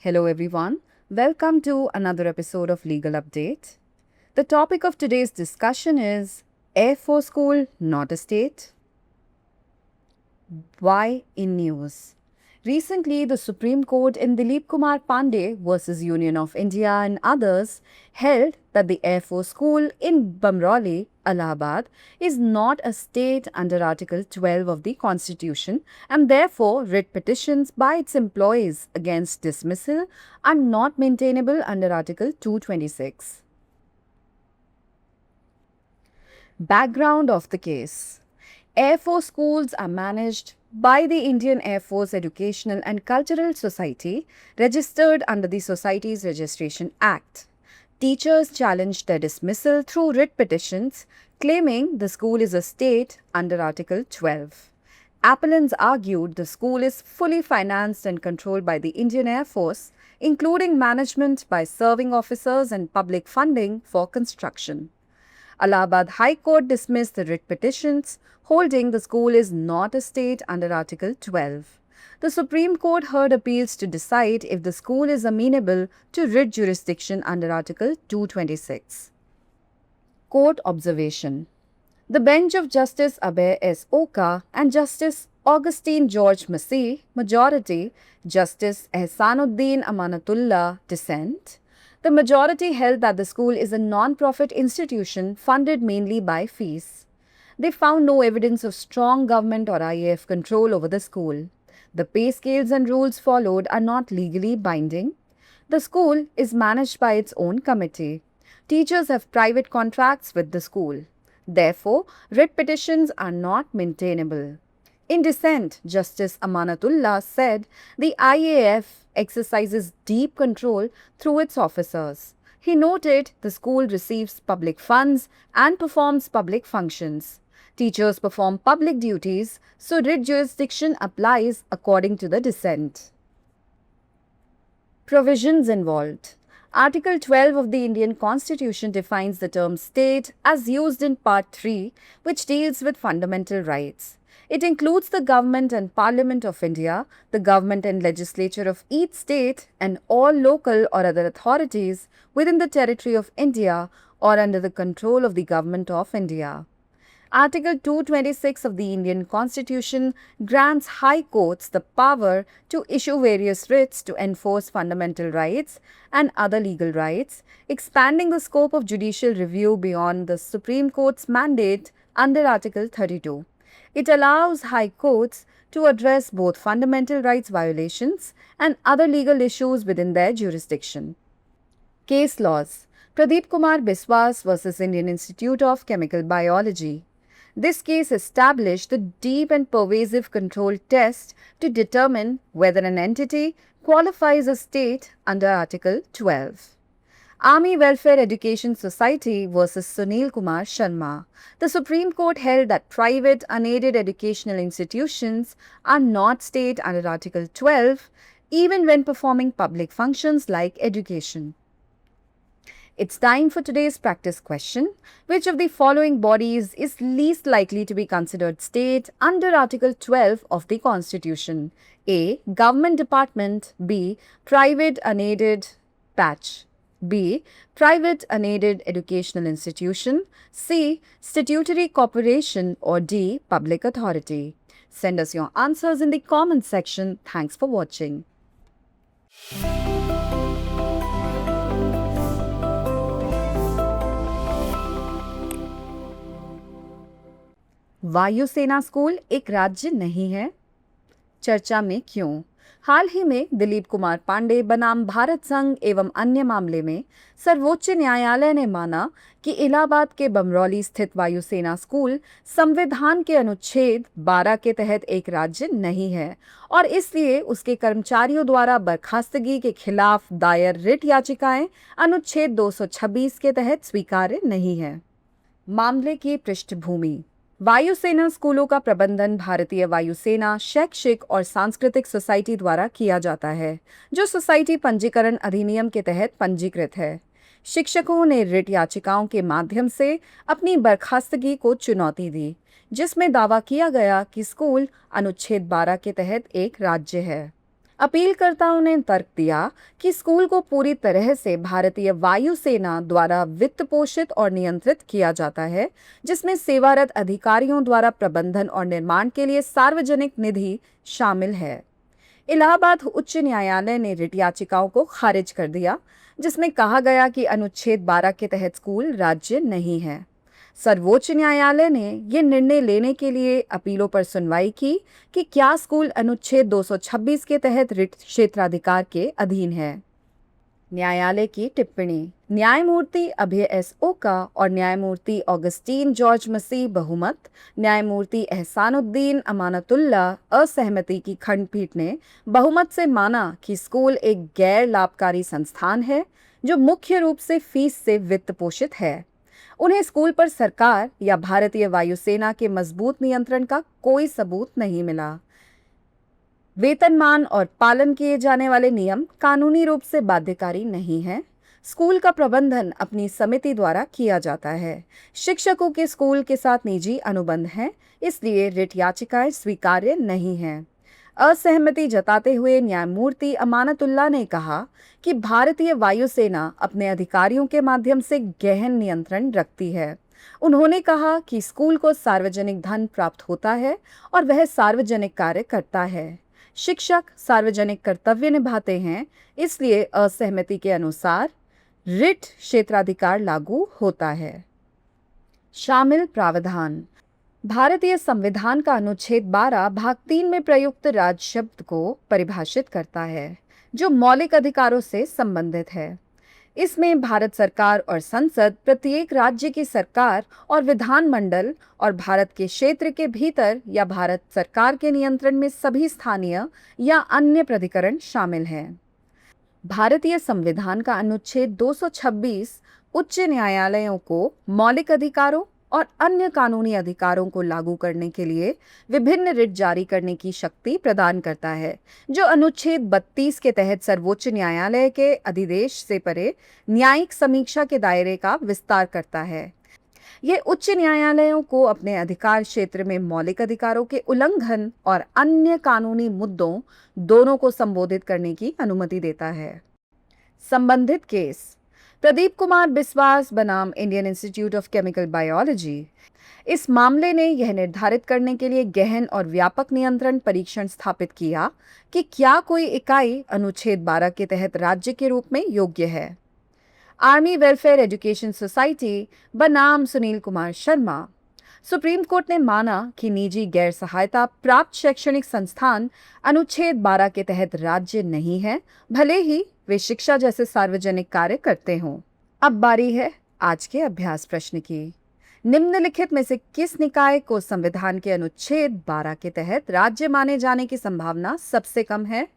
Hello, everyone. Welcome to another episode of Legal Update. The topic of today's discussion is Air Force School, not a state. Why in news? Recently, the Supreme Court in Dilip Kumar Pandey versus Union of India and others held that the Air Force School in Bamroli, Allahabad, is not a state under Article 12 of the Constitution, and therefore writ petitions by its employees against dismissal are not maintainable under Article 226. Background of the case. Air Force schools are managed by the Indian Air Force Educational and Cultural Society, registered under the Societies Registration Act. Teachers challenged their dismissal through writ petitions, claiming the school is a state under Article 12. Appellants argued the school is fully financed and controlled by the Indian Air Force, including management by serving officers and public funding for construction. Allahabad High Court dismissed the writ petitions, holding the school is not a state under Article 12. The Supreme Court heard appeals to decide if the school is amenable to writ jurisdiction under Article 226. Court observation. The bench of Justice Abhay S. Oka and Justice Augustine George Massey, majority, Justice Ehsanuddin Amanatullah, dissent. The majority held that the school is a non-profit institution funded mainly by fees. They found no evidence of strong government or IAF control over the school. The pay scales and rules followed are not legally binding. The school is managed by its own committee. Teachers have private contracts with the school. Therefore, writ petitions are not maintainable. In dissent, Justice Amanatullah said the IAF exercises deep control through its officers. He noted the school receives public funds and performs public functions. Teachers perform public duties, so writ jurisdiction applies according to the dissent. Provisions involved. Article 12 of the Indian Constitution defines the term state as used in Part 3, which deals with fundamental rights. It includes the government and Parliament of India, the government and legislature of each state, and all local or other authorities within the territory of India or under the control of the Government of India. Article 226 of the Indian Constitution grants high courts the power to issue various writs to enforce fundamental rights and other legal rights, expanding the scope of judicial review beyond the Supreme Court's mandate under Article 32. It allows high courts to address both fundamental rights violations and other legal issues within their jurisdiction. Case laws. Pradeep Kumar Biswas versus Indian Institute of Chemical Biology. This case established the deep and pervasive control test to determine whether an entity qualifies as state under Article 12. Army Welfare Education Society versus Sunil Kumar Sharma. The Supreme Court held that private unaided educational institutions are not state under Article 12, even when performing public functions like education. It's time for today's practice question. Which of the following bodies is least likely to be considered state under Article 12 of the Constitution? A. Government department. B. Private unaided patch. B. Private unaided educational institution. C. Statutory corporation. Or D. Public authority. Send us your answers in the comment section. Thanks for watching. वायुसेना school एक राज्य नहीं है? चर्चा में क्यों? हाल ही में दिलीप कुमार पांडे बनाम भारत संघ एवं अन्य मामले में सर्वोच्च न्यायालय ने माना कि इलाहाबाद के बमरौली स्थित वायुसेना स्कूल संविधान के अनुच्छेद 12 के तहत एक राज्य नहीं है और इसलिए उसके कर्मचारियों द्वारा बर्खास्तगी के खिलाफ दायर रिट याचिकाएं अनुच्छेद 226 के तहत स्वीकार्य नहीं है। मामले की पृष्ठभूमि। वायुसेना स्कूलों का प्रबंधन भारतीय वायुसेना शैक्षिक और सांस्कृतिक सोसाइटी द्वारा किया जाता है, जो सोसाइटी पंजीकरण अधिनियम के तहत पंजीकृत है। शिक्षकों ने रिट याचिकाओं के माध्यम से अपनी बर्खास्तगी को चुनौती दी, जिसमें दावा किया गया कि स्कूल अनुच्छेद 12 के तहत एक राज्य है। अपीलकर्ताओं ने तर्क दिया कि स्कूल को पूरी तरह से भारतीय वायुसेना द्वारा वित्त पोषित और नियंत्रित किया जाता है, जिसमें सेवारत अधिकारियों द्वारा प्रबंधन और निर्माण के लिए सार्वजनिक निधि शामिल है। इलाहाबाद उच्च न्यायालय ने रिट याचिकाओं को खारिज कर दिया, जिसमें कहा गया कि अनुच्छेद 12 के तहत स्कूल राज्य नहीं है। सर्वोच्च न्यायालय ने यह निर्णय लेने के लिए अपीलों पर सुनवाई की कि क्या स्कूल अनुच्छेद 226 के तहत रिट क्षेत्राधिकार के अधीन है। न्यायालय की टिप्पणी। न्यायमूर्ति अभय एस ओका और न्यायमूर्ति ऑगस्टीन जॉर्ज मसीह बहुमत, न्यायमूर्ति एहसानुद्दीन अमानतुल्ला असहमति की खंडपीठ ने बहुमत से माना कि स्कूल एक गैर लाभकारी संस्थान है जो मुख्य रूप से फीस से वित्त पोषित है। उन्हें स्कूल पर सरकार या भारतीय वायुसेना के मजबूत नियंत्रण का कोई सबूत नहीं मिला। वेतनमान और पालन किए जाने वाले नियम कानूनी रूप से बाध्यकारी नहीं है। स्कूल का प्रबंधन अपनी समिति द्वारा किया जाता है। शिक्षकों के स्कूल के साथ निजी अनुबंध हैं, इसलिए रिट याचिकाएं स्वीकार्य नहीं हैं। असहमति जताते हुए न्यायमूर्ति अमानतुल्ला ने कहा कि भारतीय वायुसेना अपने अधिकारियों के माध्यम से गहन नियंत्रण रखती है। उन्होंने कहा कि स्कूल को सार्वजनिक धन प्राप्त होता है और वह सार्वजनिक कार्य करता है। शिक्षक सार्वजनिक कर्तव्य निभाते हैं, इसलिए असहमति के अनुसार रिट क्षेत्राधिकार लागू होता है। शामिल प्रावधान। भारतीय संविधान का अनुच्छेद 12 भाग 3 में प्रयुक्त राज्य शब्द को परिभाषित करता है, जो मौलिक अधिकारों से संबंधित है। इसमें भारत सरकार और संसद, प्रत्येक राज्य की सरकार और विधानमंडल और भारत के क्षेत्र के भीतर या भारत सरकार के नियंत्रण में सभी स्थानीय या अन्य प्राधिकरण शामिल हैं। भारतीय संविधान का अनुच्छेद 226 उच्च न्यायालयों को मौलिक अधिकारों और अन्य कानूनी अधिकारों को लागू करने के लिए विभिन्न रिट जारी करने की शक्ति प्रदान करता है, जो अनुच्छेद 32 के तहत सर्वोच्च न्यायालय के अधिदेश से परे न्यायिक समीक्षा के दायरे का विस्तार करता है। यह उच्च न्यायालयों को अपने अधिकार क्षेत्र में मौलिक अधिकारों के उल्लंघन और अन्य कानूनी मुद्दों दोनों को संबोधित करने की अनुमति देता है। संबंधित केस। प्रदीप कुमार बिस्वास बनाम Indian institute of chemical biology. इस मामले ने यह निर्धारित करने के लिए गहन और व्यापक नियंत्रण परीक्षण स्थापित किया कि क्या कोई इकाई अनुच्छेद 12 के तहत राज्य के रूप में योग्य है। आर्मी वेलफेयर एजुकेशन सोसाइटी बनाम सुनील कुमार शर्मा। सुप्रीम कोर्ट ने माना कि निजी गैर सहायता प्राप्त शैक्षणिक संस्थान अनुच्छेद 12 के तहत राज्य नहीं है, भले ही वे शिक्षा जैसे सार्वजनिक कार्य करते हों। अब बारी है आज के अभ्यास प्रश्न की। निम्नलिखित में से किस निकाय को संविधान के अनुच्छेद 12 के तहत राज्य माने जाने की संभावना सबसे कम है?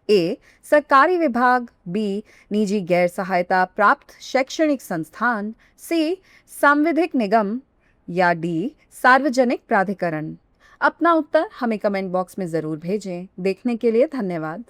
ए. सरकारी विभाग, बी. निजी गैर सहायता प्राप्त शैक्षणिक संस्थान, सी. सांविधिक निगम या डी. सार्वजनिक प्राधिकरण। अपना उत्तर हमें कमेंट बॉक्स में जरूर भेजें। देखने के लिए धन्यवाद।